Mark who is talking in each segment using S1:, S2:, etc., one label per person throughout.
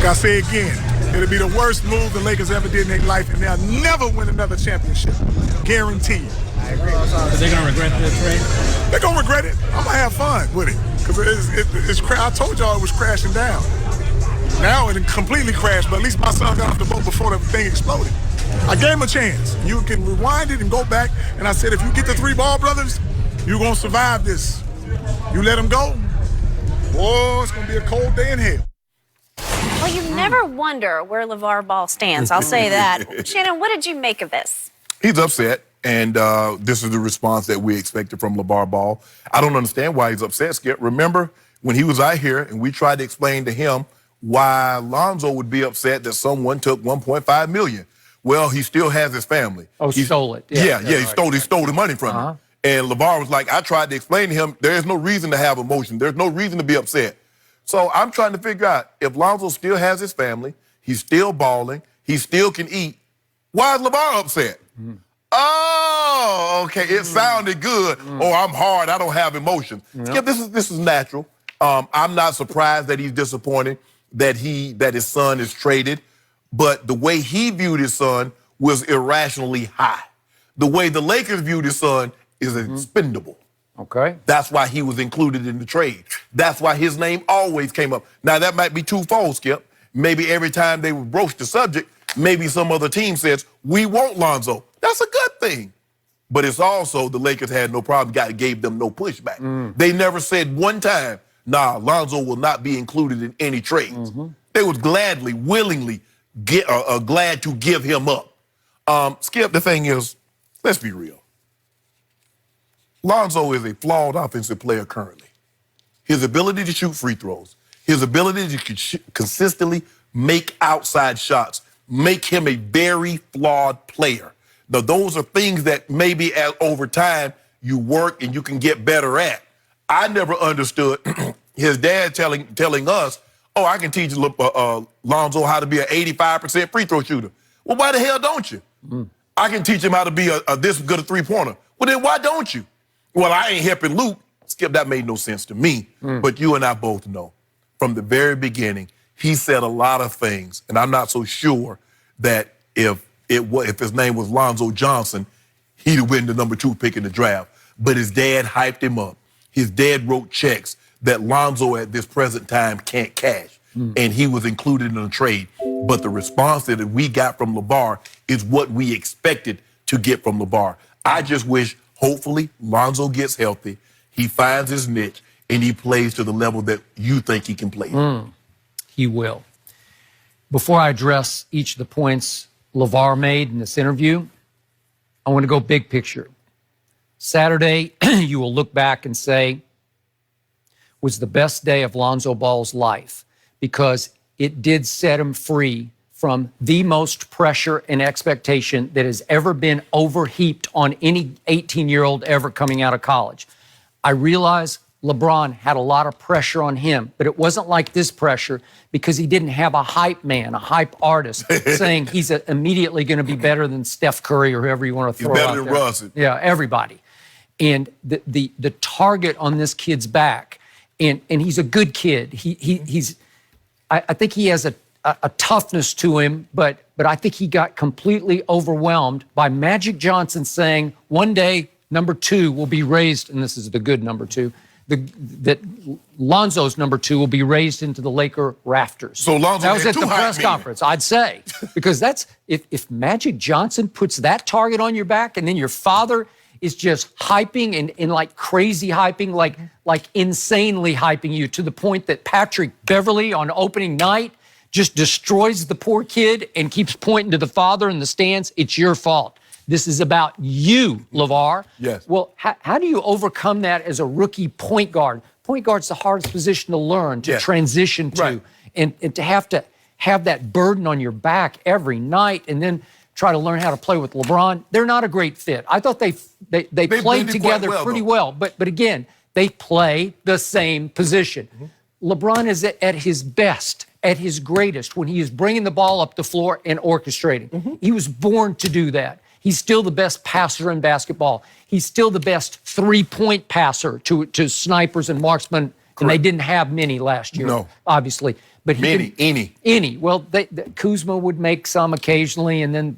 S1: I say again, it'll be the worst move the Lakers ever did in their life, and they'll never win another championship. Guaranteed.
S2: I agree. Are they going to regret this trade?
S1: They're going to regret it. I'm going to have fun with it. Because I told y'all it was crashing down. Now it completely crashed, but at least my son got off the boat before the thing exploded. I gave him a chance. You can rewind it and go back, and I said, if you get the 3 Ball brothers, you're going to survive this. You let them go, boy, it's going to be a cold day in hell.
S3: Well, you never wonder where Lavar Ball stands. I'll say that. Shannon, what did you make of this?
S4: He's upset, and this is the response that we expected from Lavar Ball. I don't understand why he's upset, Skip. Remember when he was out here and we tried to explain to him why Lonzo would be upset that someone took $1.5 million. Well, he still has his family.
S2: Oh, he stole it.
S4: Yeah, he stole the money from him. And LeVar was like, I tried to explain to him, there is no reason to have emotion. There's no reason to be upset. So I'm trying to figure out, if Lonzo still has his family, he's still balling, he still can eat, why is LeVar upset? Oh, okay, it sounded good. Oh, I'm hard, I don't have emotions. Skip, this is natural. I'm not surprised that he's disappointed that his son is traded, but the way he viewed his son was irrationally high. The way the Lakers viewed his son is expendable.
S2: Okay.
S4: That's why he was included in the trade. That's why his name always came up. Now, that might be twofold, Skip. Maybe every time they would broach the subject, maybe some other team says, we want Lonzo. That's a good thing. But it's also the Lakers had no problem, gave them no pushback. They never said one time, nah, Lonzo will not be included in any trades. They was gladly, willingly glad to give him up. Skip, the thing is, let's be real. Lonzo is a flawed offensive player currently. His ability to shoot free throws, his ability to consistently make outside shots, make him a very flawed player. Now, those are things that maybe over time you work and you can get better at. I never understood his dad telling us, oh, I can teach Lonzo how to be an 85% free throw shooter. Well, why the hell don't you? I can teach him how to be this good a three-pointer. Well, then why don't you? Well, I ain't helping Luke. Skip, that made no sense to me. But you and I both know, from the very beginning, he said a lot of things, and I'm not so sure that if his name was Lonzo Johnson, he'd win the #2 pick in the draft. But his dad hyped him up. His dad wrote checks that Lonzo at this present time can't cash, and he was included in the trade. But the response that we got from LeVar is what we expected to get from LeVar. I just wish, hopefully, Lonzo gets healthy, he finds his niche, and he plays to the level that you think he can play.
S2: He will. Before I address each of the points LeVar made in this interview, I want to go big picture. Saturday, you will look back and say, was the best day of Lonzo Ball's life, because it did set him free from the most pressure and expectation that has ever been overheaped on any 18-year-old ever coming out of college. I realize LeBron had a lot of pressure on him, but it wasn't like this pressure because he didn't have a hype man, a hype artist saying he's immediately going to be better than Steph Curry or whoever you want to throw out there.
S4: He's better than Russell.
S2: Yeah, everybody. And the target on this kid's back, and he's a good kid. I think he has a toughness to him, but I think he got completely overwhelmed by Magic Johnson saying one day #2 will be raised, and this is the good #2, that Lonzo's #2 will be raised into the Laker rafters.
S4: So Lonzo
S2: that was at the press conference, I'd say, because that's if Magic Johnson puts that target on your back, and then your father is just hyping and like crazy hyping, like insanely hyping you to the point that Patrick Beverley on opening night just destroys the poor kid and keeps pointing to the father in the stands. It's your fault. This is about you, LeVar.
S4: Yes.
S2: Well, how do you overcome that as a rookie point guard? Point guard's the hardest position to learn, to transition to,
S4: Right.
S2: and to have that burden on your back every night, and then try to learn how to play with LeBron. They're not a great fit. I thought they played together pretty well, but again, they play the same position. LeBron is at his best, at his greatest, when he is bringing the ball up the floor and orchestrating. He was born to do that. He's still the best passer in basketball. He's still the best three-point passer to snipers and marksmen, and they didn't have many last year, obviously. but
S4: any.
S2: Well, Kuzma would make some occasionally, and then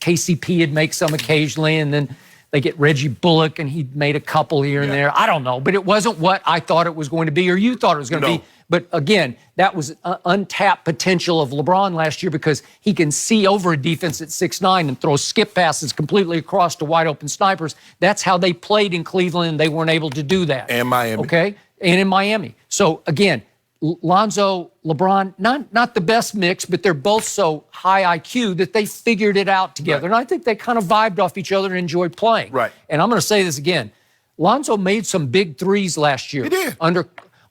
S2: KCP would make some occasionally, and then they get Reggie Bullock, and he made a couple here and there. I don't know, but it wasn't what I thought it was going to be, or you thought it was going to be. But again, that was untapped potential of LeBron last year because he can see over a defense at 6'9" and throw skip passes completely across to wide open snipers. That's how they played in Cleveland, and they weren't able to do that.
S4: And Miami.
S2: Okay, and in Miami. So again, Lonzo, LeBron, not the best mix, but they're both so high IQ that they figured it out together. And I think they kind of vibed off each other and enjoyed playing.
S4: Right.
S2: And I'm going to say this again. Lonzo made some big threes last year.
S4: He did.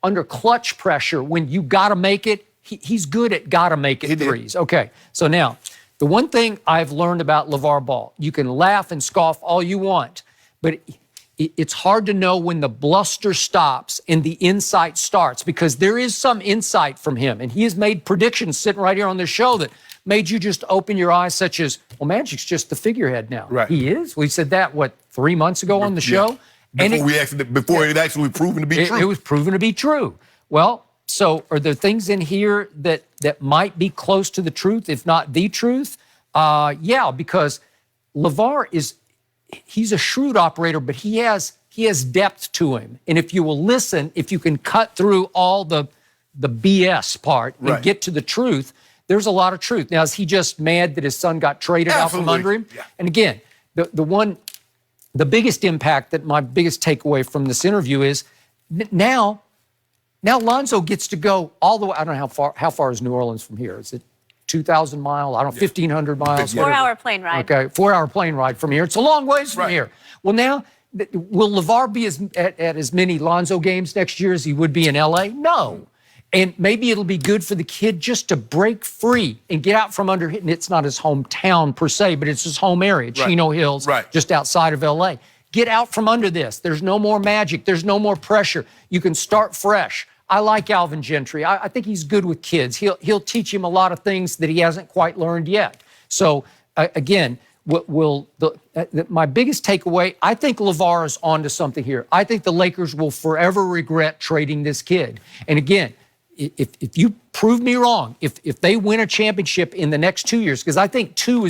S2: Under clutch pressure, when you got to make it, he's good at got to make it threes. Okay, so now, the one thing I've learned about Lavar Ball, you can laugh and scoff all you want, but it's hard to know when the bluster stops and the insight starts because there is some insight from him, and he has made predictions sitting right here on this show that made you just open your eyes, such as, well, Magic's just the figurehead now.
S4: Right.
S2: He is? We said that, 3 months ago on the show?
S4: Before it actually proven to be true.
S2: It was proven to be true. Well, so are there things in here that might be close to the truth, if not the truth? Yeah, because LeVar he's a shrewd operator, but he has depth to him. And if you will listen, if you can cut through all the BS part and get to the truth, there's a lot of truth. Now, is he just mad that his son got traded out from under him? Yeah. And again, the biggest impact my biggest takeaway from this interview is now Lonzo gets to go all the way. I don't know how far is New Orleans from here? Is it 2,000 miles? I don't know, 1,500 miles?
S3: 4-hour plane ride.
S2: Okay, 4-hour plane ride from here. It's a long ways from here. Well, now, will LeVar be at as many Lonzo games next year as he would be in L.A.? No. And maybe it'll be good for the kid just to break free and get out from under it. And it's not his hometown per se, but it's his home area, Chino Hills, just outside of L.A. Get out from under this. There's no more magic. There's no more pressure. You can start fresh. I like Alvin Gentry. I think he's good with kids. He'll teach him a lot of things that he hasn't quite learned yet. So, again, my biggest takeaway, I think LeVar is onto something here. I think the Lakers will forever regret trading this kid. And again, if you prove me wrong, if they win a championship in the next 2 years, because I think 2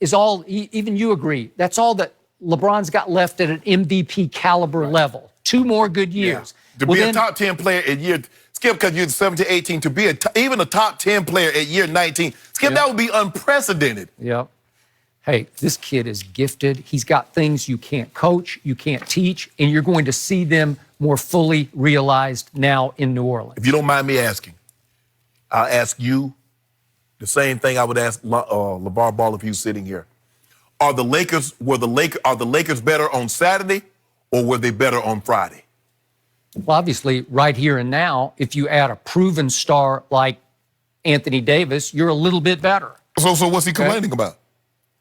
S2: is all, even you agree, that's all that LeBron's got left at an MVP caliber level. 2 more good years.
S4: To be a top 10 player at year, Skip, because you're 17, 18, to be even a top 10 player at year 19, Skip, that would be unprecedented.
S2: Yep. Hey, this kid is gifted. He's got things you can't coach, you can't teach, and you're going to see them more fully realized now in New Orleans.
S4: If you don't mind me asking, I'll ask you the same thing I would ask LeVar Ball if he was sitting here. Are the Lakers better on Saturday, or were they better on Friday?
S2: Well, obviously, right here and now, if you add a proven star like Anthony Davis, you're a little bit better.
S4: So what's he complaining about?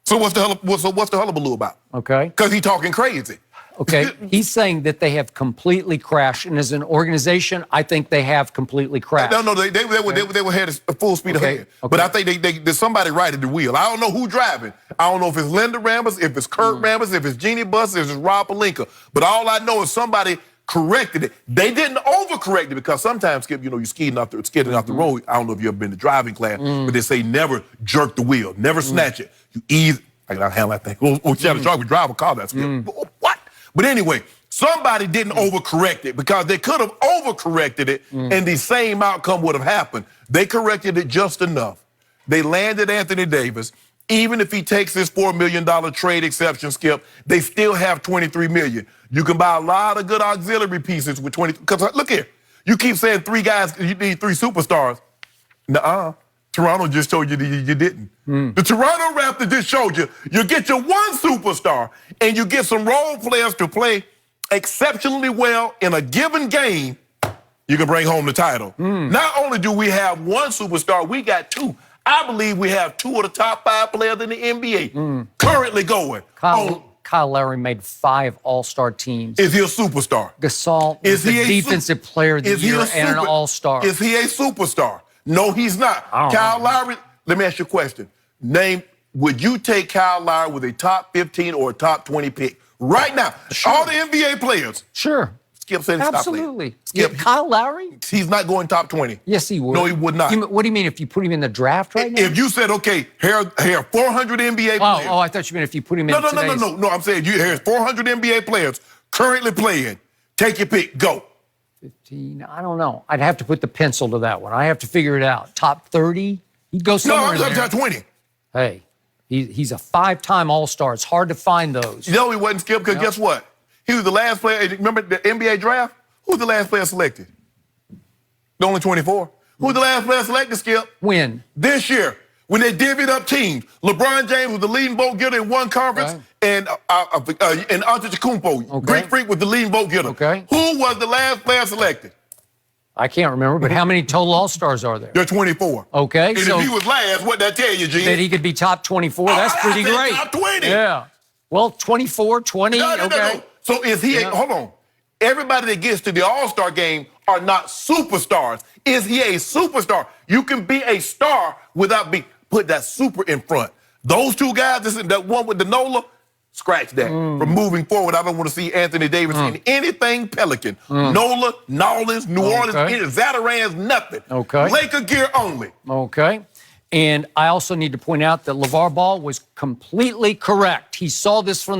S4: So what's the hullabaloo about?
S2: Okay.
S4: Because he's talking crazy.
S2: Okay. He's saying that they have completely crashed, and as an organization, I think they have completely crashed.
S4: No, they were headed full speed ahead. Okay. But I think there's somebody right at the wheel. I don't know who's driving. I don't know if it's Linda Rambis, if it's Kurt Rambis, if it's Jeannie Buss, if it's Rob Pelinka. But all I know is somebody corrected it. They didn't overcorrect it because sometimes, Skip, you're skidding off the road. I don't know if you've ever been to driving class, but they say never jerk the wheel, never snatch it. You ease. I gotta handle that thing. Shannon Sharpe, we drive a car, that's Skip. What? But anyway, somebody didn't overcorrect it because they could have overcorrected it and the same outcome would have happened. They corrected it just enough. They landed Anthony Davis. Even if he takes this $4 million trade exception, Skip, they still have $23 million. You can buy a lot of good auxiliary pieces with 20. Because look here, you keep saying 3 guys, you need 3 superstars. Nuh-uh. Toronto just showed you that you didn't. The Toronto Raptors just showed you. You get your 1 superstar and you get some role players to play exceptionally well in a given game, you can bring home the title. Not only do we have 1 superstar, we got 2. I believe we have 2 of the top 5 players in the NBA currently going.
S2: Kyle Lowry made 5 All-Star teams.
S4: Is he a superstar?
S2: Gasol is the defensive player of the year and an All-Star.
S4: Is he a superstar? No, he's not. Kyle Lowry, let me ask you a question. Would you take Kyle Lowry with a top 15 or a top 20 pick right now?
S2: Sure.
S4: All the NBA players.
S2: Sure.
S4: Skip said stop playing.
S2: Absolutely.
S4: Skip,
S2: Yeah, Kyle Lowry?
S4: he's not going top 20.
S2: Yes, he would.
S4: No, he would not.
S2: What do you mean if you put him in the draft right now?
S4: If you said, okay, here are 400 NBA players.
S2: Oh, I thought you meant if you put him in today's...
S4: No, I'm saying here's 400 NBA players currently playing. Take your pick. Go.
S2: 15, I don't know. I'd have to put the pencil to that one. I have to figure it out. Top 30? He'd go somewhere
S4: No,
S2: in there.
S4: top 20.
S2: Hey, he's a 5-time All-Star. It's hard to find those.
S4: No, he wasn't, Skip, because guess what? He was the last player. Remember the NBA draft? Who was the last player selected? The only 24. Who was the last player selected, Skip?
S2: When?
S4: This year. When they divvied up teams. LeBron James was the leading vote getter in one conference, and Antetokounmpo, Greek Freak, was the leading vote getter.
S2: Okay.
S4: Who was the last player selected?
S2: I can't remember, but how many total All-Stars are there?
S4: There are 24.
S2: Okay,
S4: and
S2: so
S4: if he was last, what'd that tell you, Gene?
S2: that he could be top 24, that's pretty great.
S4: Top 20.
S2: Yeah. Well, 24, 20,
S4: No. So is he, hold on. Everybody that gets to the All-Star game are not superstars. Is he a superstar? You can be a star without put that super in front. Those two guys, that one with the Nola, scratch that. From moving forward, I don't want to see Anthony Davis in anything Pelican. Nola, Nolans, New Orleans, Zatarans, nothing.
S2: Okay.
S4: Laker gear only.
S2: Okay. And I also need to point out that LaVar Ball was completely correct. He saw this from the